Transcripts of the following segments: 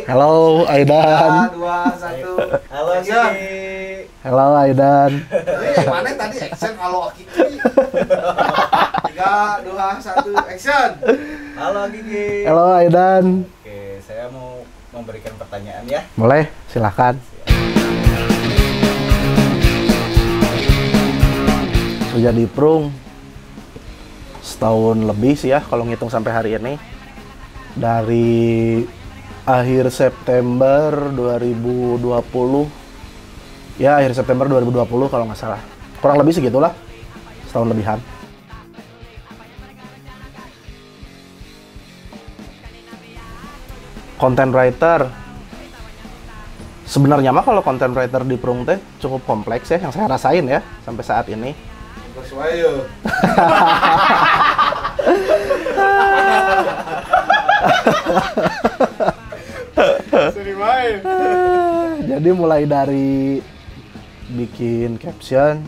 Halo Aidan. 3, 2, 1. Halo Gigi. Halo Aidan. Yang mana tadi action halo Kiki. 3, 2, 1, action. Halo Gigi. Halo Aidan. Oke, saya mau memberikan pertanyaan ya. Boleh, silahkan. Kerja di Prung setahun lebih sih ya kalau ngitung sampai hari ini. Dari akhir September 2020. Ya, akhir September 2020 kalau nggak salah. Kurang lebih segitulah. Setahun lebihan. Content writer. Sebenarnya mah kalau content writer di Prung teh cukup kompleks ya yang saya rasain ya sampai saat ini. Sesuai yuk. Sering main. Jadi mulai dari bikin caption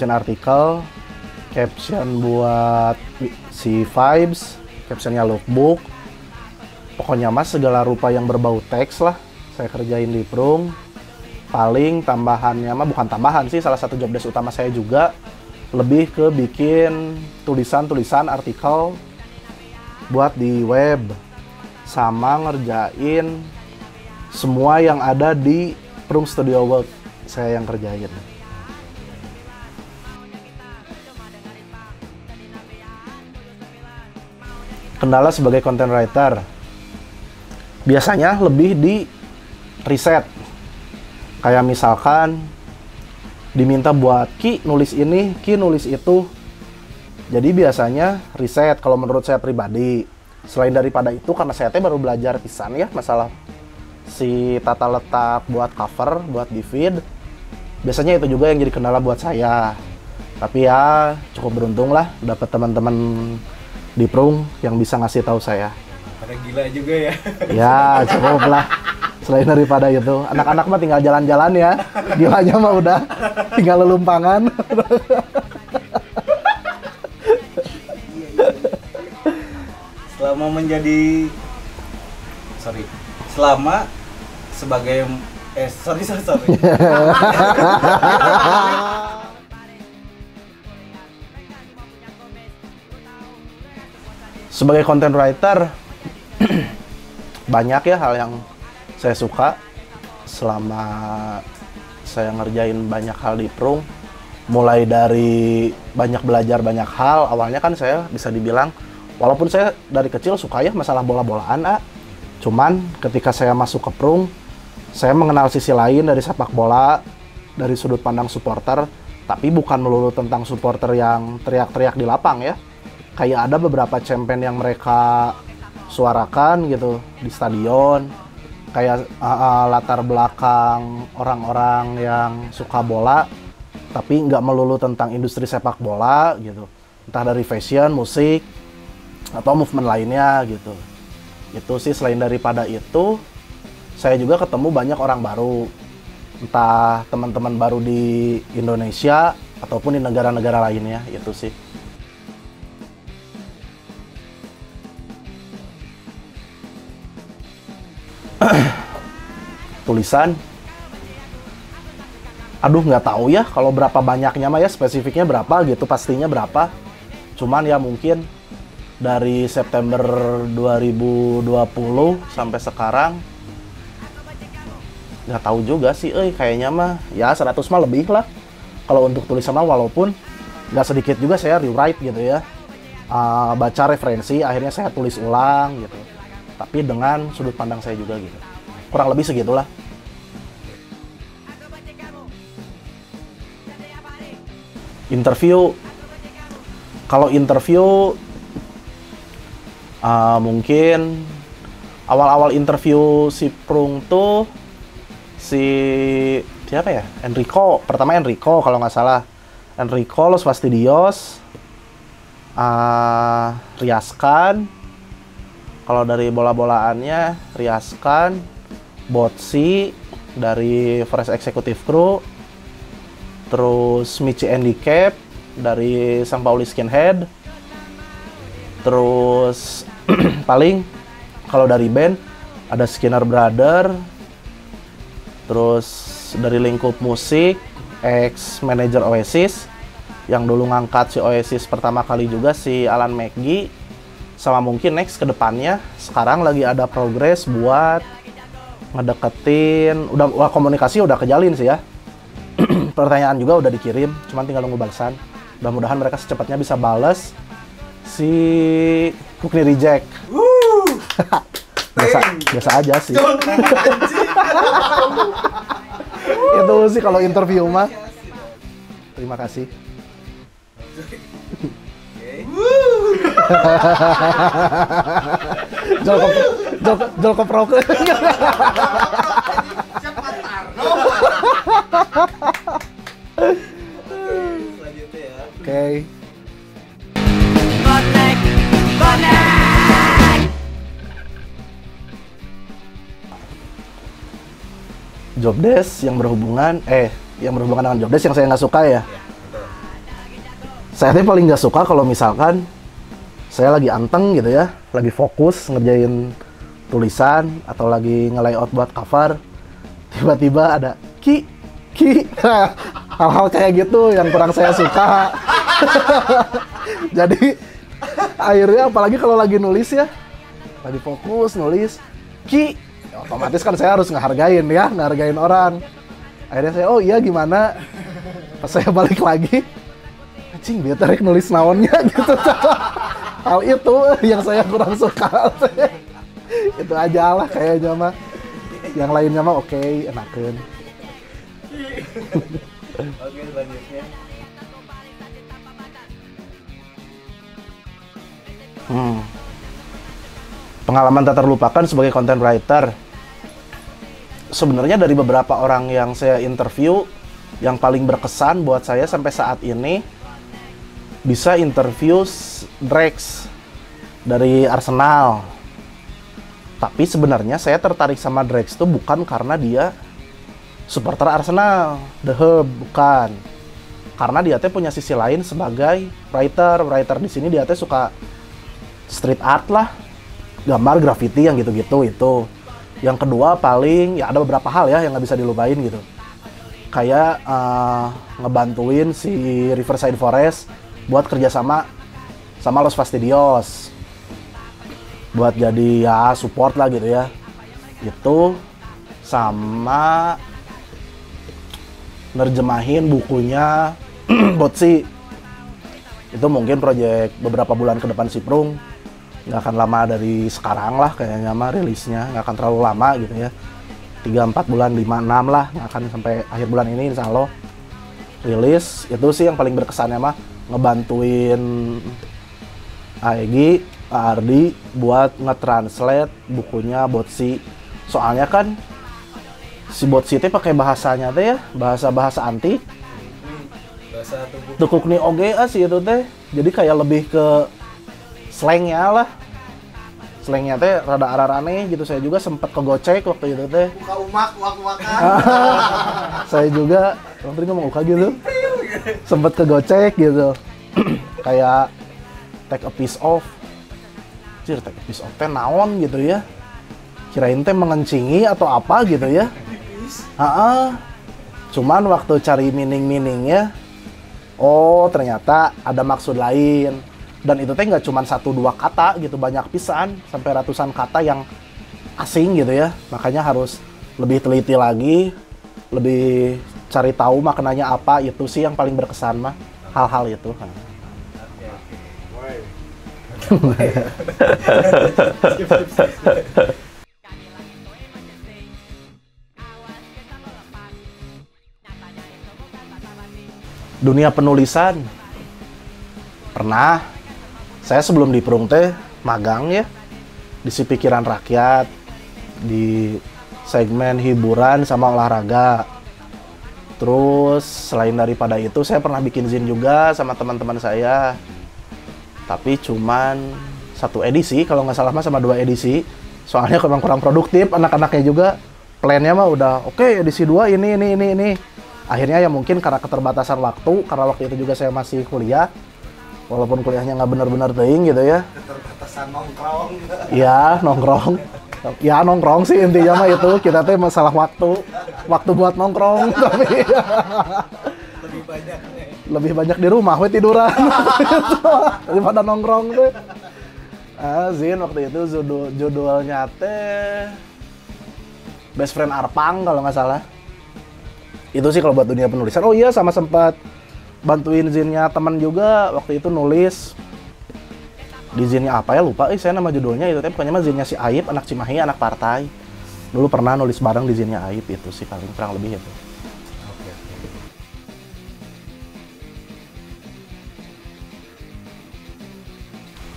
artikel, caption buat si vibes, captionnya lookbook, pokoknya mas segala rupa yang berbau teks lah saya kerjain di Prung. Paling tambahannya mah bukan tambahan sih, salah satu job desk utama saya juga lebih ke bikin tulisan artikel buat di web sama ngerjain semua yang ada di Prung Studio Work saya yang kerjain. Kendala sebagai content writer biasanya lebih di riset. Kayak misalkan diminta buat Ki nulis ini, Ki nulis itu. Jadi biasanya riset kalau menurut saya pribadi. Selain daripada itu karena saya baru belajar pisan ya masalah si tata letak buat cover, buat di feed. Biasanya itu juga yang jadi kendala buat saya. Tapi ya cukup beruntung lah dapat teman-teman di Prung yang bisa ngasih tahu saya. Pada gila juga ya. Ya cukup lah. Selain daripada itu, anak-anak mah tinggal jalan-jalan ya. Gilanya mah udah tinggal lelumpangan. Selama sebagai sorry. Sebagai content writer banyak ya hal yang saya suka selama saya ngerjain banyak hal di Prung. Mulai dari banyak belajar banyak hal. Awalnya kan saya bisa dibilang, walaupun saya dari kecil suka ya masalah bola-bolaan, cuman ketika saya masuk ke Prung, saya mengenal sisi lain dari sepak bola, dari sudut pandang supporter, tapi bukan melulu tentang supporter yang teriak-teriak di lapang ya. Kayak ada beberapa champion yang mereka suarakan gitu di stadion. Kayak latar belakang orang-orang yang suka bola, tapi nggak melulu tentang industri sepak bola gitu. Entah dari fashion, musik, atau movement lainnya gitu. Itu sih selain daripada itu, saya juga ketemu banyak orang baru. Entah teman-teman baru di Indonesia, ataupun di negara-negara lainnya, itu sih. Tulisan, aduh nggak tahu ya kalau berapa banyaknya mah ya, spesifiknya berapa gitu, pastinya berapa. Cuman ya mungkin dari September 2020 sampai sekarang nggak tahu juga sih, kayaknya mah ya 100 mah lebih lah. Kalau untuk tulisan mah walaupun nggak sedikit juga saya rewrite gitu ya, baca referensi akhirnya saya tulis ulang gitu. Tapi dengan sudut pandang saya juga gitu. Kurang lebih segitulah. Interview. Kalau interview mungkin awal-awal interview si Prung tuh siapa ya? Enrico. Pertama Enrico kalau nggak salah. Enrico, Los Fastidios, Riaskan. Kalau dari bola-bolaannya Riaskan, Botsi dari Fresh Executive Crew, terus Michi Handicap dari Sang Pauli Skinhead, terus paling kalau dari band ada Skinner Brother, terus dari lingkup musik, ex manajer Oasis, yang dulu ngangkat si Oasis pertama kali juga si Alan McGee, sama mungkin next ke depannya sekarang lagi ada progres buat ngedeketin, udah komunikasi udah kejalin sih ya. Pertanyaan juga udah dikirim, cuman tinggal nunggu balasan. Mudah-mudahan mereka secepatnya bisa bales si Kukni Reject. biasa aja sih. Itu sih kalau interview mah. Terima kasih. Jol koprok. Siapa Tarno? Selanjutnya ya. Oke. Job desk yang berhubungan dengan job desk yang saya nggak suka ya. Saya tuh paling nggak suka kalau misalkan saya lagi anteng gitu ya, lagi fokus ngerjain tulisan atau lagi nge-layout buat cover, tiba-tiba ada ki hal-hal kayak gitu yang kurang saya suka. Jadi akhirnya apalagi kalau lagi nulis ya, lagi fokus nulis ki, ya otomatis kan saya harus ngehargain orang. Akhirnya saya, oh iya gimana, pas saya balik lagi, anjing dia tarik nulis naonnya gitu. Hal itu yang saya kurang suka. Itu aja lah kayaknya mah. Yang lainnya mah oke, enakeun. Oke, selanjutnya. Pengalaman tak terlupakan sebagai content writer. Sebenarnya dari beberapa orang yang saya interview, yang paling berkesan buat saya sampai saat ini bisa interview Drex dari Arsenal. Tapi sebenarnya saya tertarik sama Drex itu bukan karena dia supporter Arsenal, The Hub, bukan. Karena dia teh punya sisi lain sebagai writer di sini dia teh suka street art lah, gambar graffiti yang gitu-gitu itu. Yang kedua paling ya ada beberapa hal ya yang nggak bisa dilupain gitu. Kayak ngebantuin si Riverside Forest buat kerjasama sama Los Fastidios. Buat jadi ya support lah gitu ya. Itu sama nerjemahin bukunya Botsi. Itu mungkin proyek beberapa bulan ke depan Siprung. Nggak akan lama dari sekarang lah kayaknya mah rilisnya, nggak akan terlalu lama gitu ya, 3-4 bulan, 5-6 lah, nggak akan sampai akhir bulan ini insya Allah rilis. Itu sih yang paling berkesannya mah, ngebantuin Aegi, Ardi buat nge-translate bukunya Botsi. Soalnya kan si Botsi teh pakai bahasanya teh ya, bahasa antik, Bahasa tubuh. tukukni oge sih itu teh, jadi kayak lebih ke slangnya lah. Slangnya teh rada arah-aneh gitu. Saya juga sempat kegocek waktu itu teh. Buka umak-umakan. Saya juga waktu ngomong uka gitu. Sempat kegocek gitu. Kayak take a piece of. Take a piece of teh naon gitu ya. Kirain teh mengencingi atau apa gitu ya. Cuman waktu cari meaning-meaningnya, oh ternyata ada maksud lain. Dan itu teh nggak cuma 1-2 kata gitu, banyak pisan sampai ratusan kata yang asing gitu ya. Makanya harus lebih teliti lagi, lebih cari tahu maknanya apa. Itu sih yang paling berkesan mah, hal-hal itu. Dunia penulisan pernah. Saya sebelum di Prung teh magang ya di Si Pikiran Rakyat, di segmen hiburan sama olahraga. Terus selain daripada itu saya pernah bikin zin juga sama teman-teman saya. Tapi cuman 1 edisi kalau nggak salah mah, sama 2 edisi. Soalnya memang kurang produktif, anak-anaknya juga plannya mah udah oke, edisi 2 ini. Akhirnya ya mungkin karena keterbatasan waktu, karena waktu itu juga saya masih kuliah. Walaupun kuliahnya nggak benar-benar teing gitu ya. Keterbatasan nongkrong. Iya, nongkrong. Ya nongkrong sih intinya mah itu, kita teh masalah waktu buat nongkrong tapi Lebih banyak nih. lebih banyak di rumah we tiduran daripada nongkrong tuh. Zin waktu itu judulnya teh Best Friend Arpang kalau nggak salah. Itu sih kalau buat dunia penulisan. Oh iya, sama sempat bantuin zinnya teman juga waktu itu nulis. Di zinnya apa ya lupa, saya nama judulnya itu, tapi pokoknya mah zinnya si Aib, anak Cimahi, anak partai. Dulu pernah nulis bareng di zinnya Aib, itu sih paling kurang lebih itu. Oke.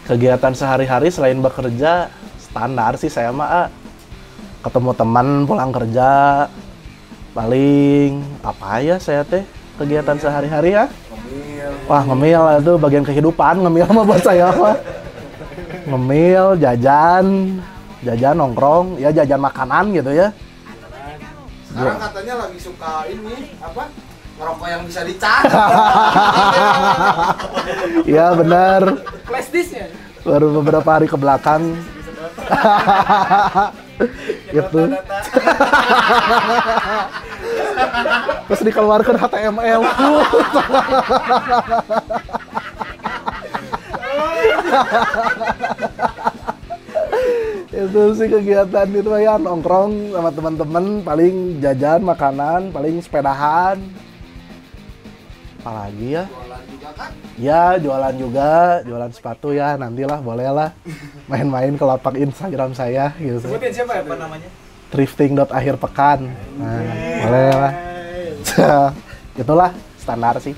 Kegiatan sehari-hari selain bekerja, standar sih saya mah ketemu teman pulang kerja, paling apa ya saya teh kegiatan sehari-hari ya. Ngemil. Wah ngemil itu bagian kehidupan, ngemil mah buat saya mah. Ngemil, jajan nongkrong, ya jajan makanan gitu ya. Sekarang katanya lagi suka ini apa? Ngerokok yang bisa dicas. Iya benar. Flash disk ya? Baru beberapa hari ke belakang. Gitu. Terus dikeluarkan HTML. Itu sih kegiatan itu ya, nongkrong sama teman-teman, paling jajan makanan, paling sepedahan. Apalagi ya? Jualan juga kan? Ya jualan juga, jualan sepatu ya, nantilah bolehlah main-main ke lapak Instagram saya gitu. Sebutin siapa ya namanya? Thrifting.akhirpekan. Nah, bolehlah. Itulah standar sih.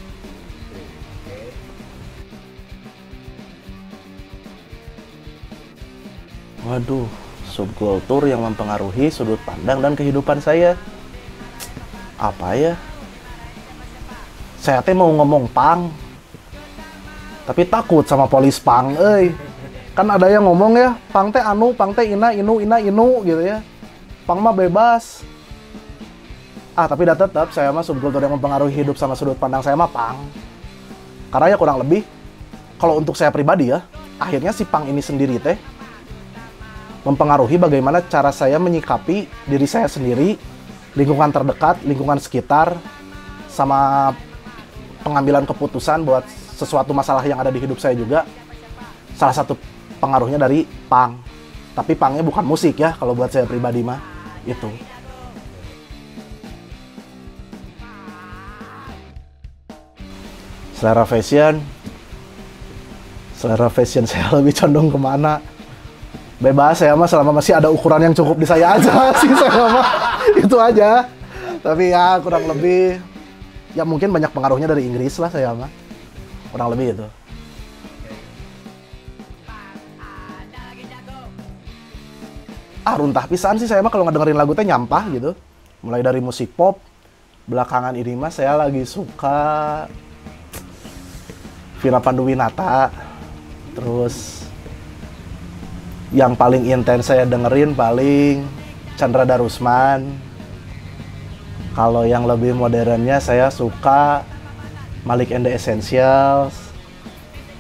Waduh, subkultur yang mempengaruhi sudut pandang dan kehidupan saya. Apa ya? Saya teh mau ngomong pang, tapi takut sama polis pang, Kan ada yang ngomong ya, pang teh anu, pang teh ina, inu, gitu ya. Pang mah bebas. Tapi tetap saya mah subkultur yang mempengaruhi hidup sama sudut pandang saya mah pang. Karena ya kurang lebih, kalau untuk saya pribadi ya, akhirnya si pang ini sendiri teh mempengaruhi bagaimana cara saya menyikapi diri saya sendiri, lingkungan terdekat, lingkungan sekitar, sama pengambilan keputusan buat sesuatu masalah yang ada di hidup saya juga. Salah satu pengaruhnya dari punk. Tapi punknya bukan musik ya, kalau buat saya pribadi mah itu. Selera fashion saya lebih condong kemana? Bebas saya mah selama masih ada ukuran yang cukup di saya aja sih saya mah. Itu aja. Tapi ya kurang lebih ya mungkin banyak pengaruhnya dari Inggris lah saya mah. Kurang lebih itu. Runtah pisan sih saya mah kalau ngedengerin lagu teh nyampah gitu. Mulai dari musik pop, belakangan ini mah saya lagi suka Vina Panduwinata. Terus yang paling intens saya dengerin paling Chandra Darusman. Kalau yang lebih modernnya saya suka Malik and the Essentials.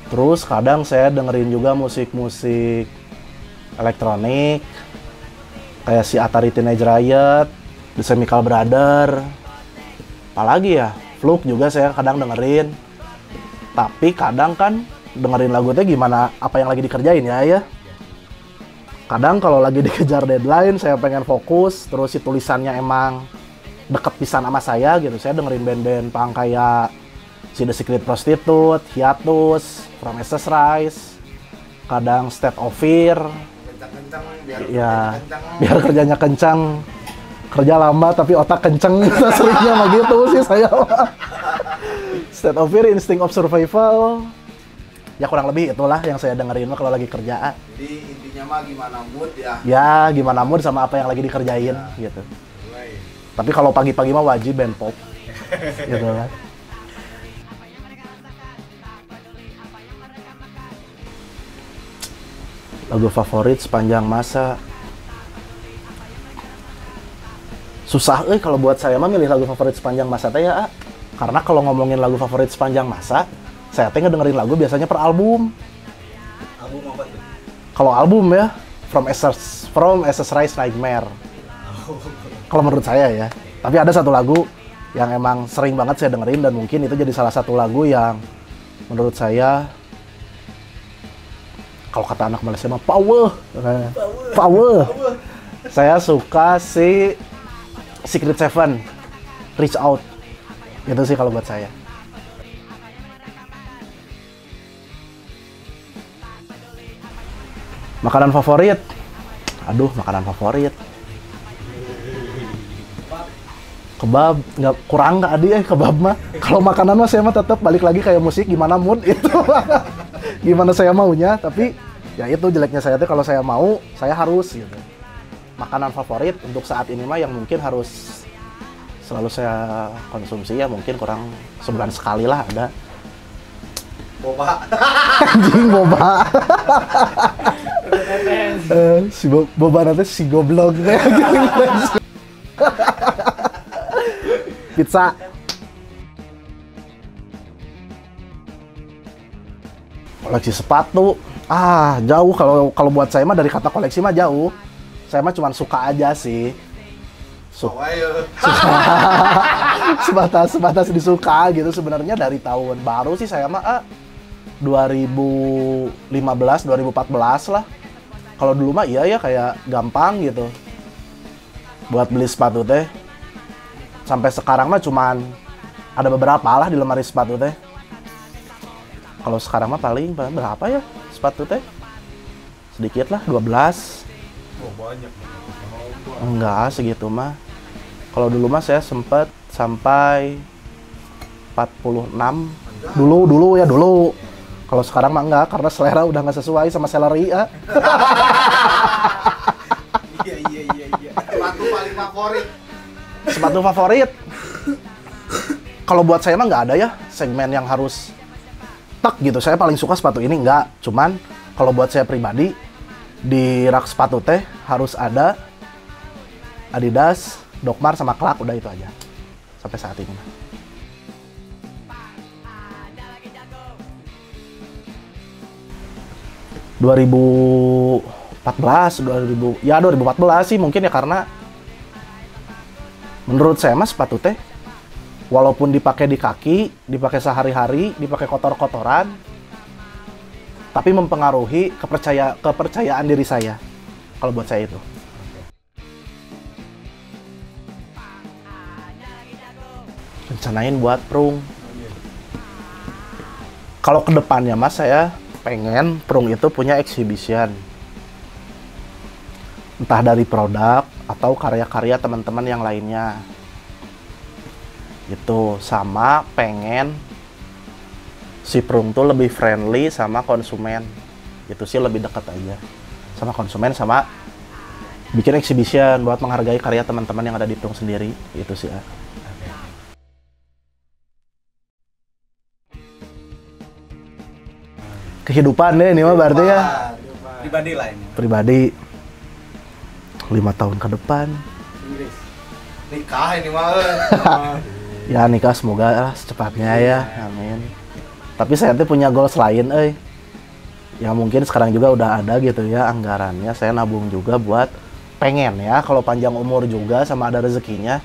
Terus kadang saya dengerin juga musik-musik elektronik kayak si Atari Teenage Riot, The Chemical Brothers. Apalagi ya, Fluke juga saya kadang dengerin. Tapi kadang kan dengerin lagu teh gimana apa yang lagi dikerjain ya. Kadang kalau lagi dikejar deadline, saya pengen fokus, terus si tulisannya emang deket pisan sama saya gitu. Saya dengerin band-band punk kayak si The Secret Prostitute, Hiatus, Promises Rise, kadang State of Fear. Kencang-kencang biar Ya, kencang. biar kerjanya kencang. Kerja lama tapi otak kenceng. Seringnya mah gitu sih saya. State of Fear, Instinct of Survival. Ya kurang lebih itulah yang saya dengerin mah kalau lagi kerja. Jadi intinya mah gimana mood ya. Ya gimana mood sama apa yang lagi dikerjain gitu. Tapi kalau pagi-pagi mah wajib band pop. Gitu kan. Lagu favorit sepanjang masa. Susah kalau buat saya mah milih lagu favorit sepanjang masa teh ya. Karena kalau ngomongin lagu favorit sepanjang masa, saya teh ngedengerin lagu biasanya per album. Album apa tuh? Kalau album ya, From Accessorize Nightmare. Kalau menurut saya ya. Tapi ada satu lagu yang emang sering banget saya dengerin dan mungkin itu jadi salah satu lagu yang menurut saya kalau kata anak Malaysia mah power. Power. Saya suka si Secret Seven, Reach Out. Itu sih kalau buat saya. Makanan favorit? Aduh, makanan favorit. Kebab, nggak kurang nggak ada kebab mah. Kalau makanan mah saya mah tetap balik lagi kayak musik, gimana mood itu. Gimana saya maunya, tapi ya itu jeleknya saya tuh kalau saya mau, saya harus gitu. Makanan favorit untuk saat ini mah yang mungkin harus selalu saya konsumsi ya mungkin kurang sebulan sekali lah ada. Boba. Anjing boba. Si boba nanti si goblok. Pizza. Koleksi sepatu. Jauh kalau buat saya mah dari kata koleksi mah jauh. Saya mah cuma suka aja sih. Sebatas disuka gitu sebenarnya dari tahun baru sih saya mah 2015 2014 lah. Kalau dulu mah iya ya kayak gampang gitu buat beli sepatu teh. Sampai sekarang mah cuman ada beberapa lah di lemari sepatu teh. Kalau sekarang mah paling berapa ya sepatu teh? Sedikit lah 12. Oh, banyak. Enggak segitu mah. Kalau dulu mah saya sempat sampai 46. Dulu. Kalau sekarang mah enggak karena selera udah nggak sesuai sama salary ya. Iya. Sepatu paling favorit. Sepatu favorit. Kalau buat saya mah nggak ada ya segmen yang harus tak gitu. Saya paling suka sepatu ini enggak. Cuman kalau buat saya pribadi di rak sepatu teh harus ada Adidas, Doc Mart sama Clark, udah itu aja sampai saat ini. 2014 sih mungkin ya karena menurut saya mas sepatu teh walaupun dipakai di kaki, dipakai sehari-hari, dipakai kotor-kotoran, tapi mempengaruhi kepercayaan diri saya. Kalau buat saya itu. Rencanain buat prung. Kalau kedepannya mas saya pengen prung itu punya exhibition. Entah dari produk atau karya-karya teman-teman yang lainnya. Itu sama pengen si prung tuh lebih friendly sama konsumen. Itu sih lebih dekat aja sama konsumen, sama bikin exhibition buat menghargai karya teman-teman yang ada di prung sendiri. Itu sih ya. Kehidupan deh ini mah berarti ya. Pribadi lah ini. Pribadi 5 tahun ke depan. Inggris. Nikah ini mah. Ya nikah semoga lah secepatnya ya. Amin. Tapi saya tuh punya goals lain yang mungkin sekarang juga udah ada gitu ya anggarannya. Saya nabung juga buat pengen ya kalau panjang umur juga sama ada rezekinya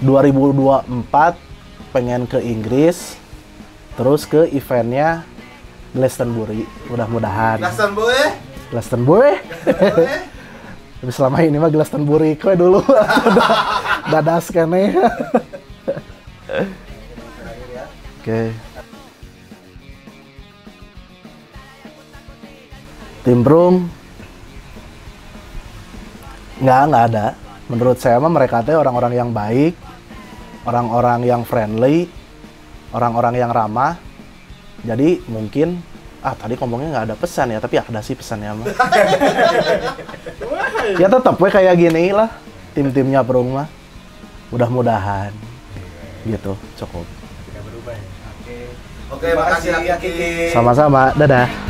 2024 pengen ke Inggris terus ke eventnya Glastonbury, mudah-mudahan. Glastonbury. Tapi selama ini mah Glastonbury kue dulu. Dadas kene. Oke. Tim prung nggak ada. Menurut saya mah mereka teh orang-orang yang baik, orang-orang yang friendly, orang-orang yang ramah. Jadi mungkin tadi ngomongnya nggak ada pesan ya, tapi ada sih pesannya mah. Ya tetap kayak gini lah tim-timnya prung mah. Mudah-mudahan gitu cukup. Tidak berubah ya. Oke. Oke, makasih ya Kiki. Sama-sama, dadah.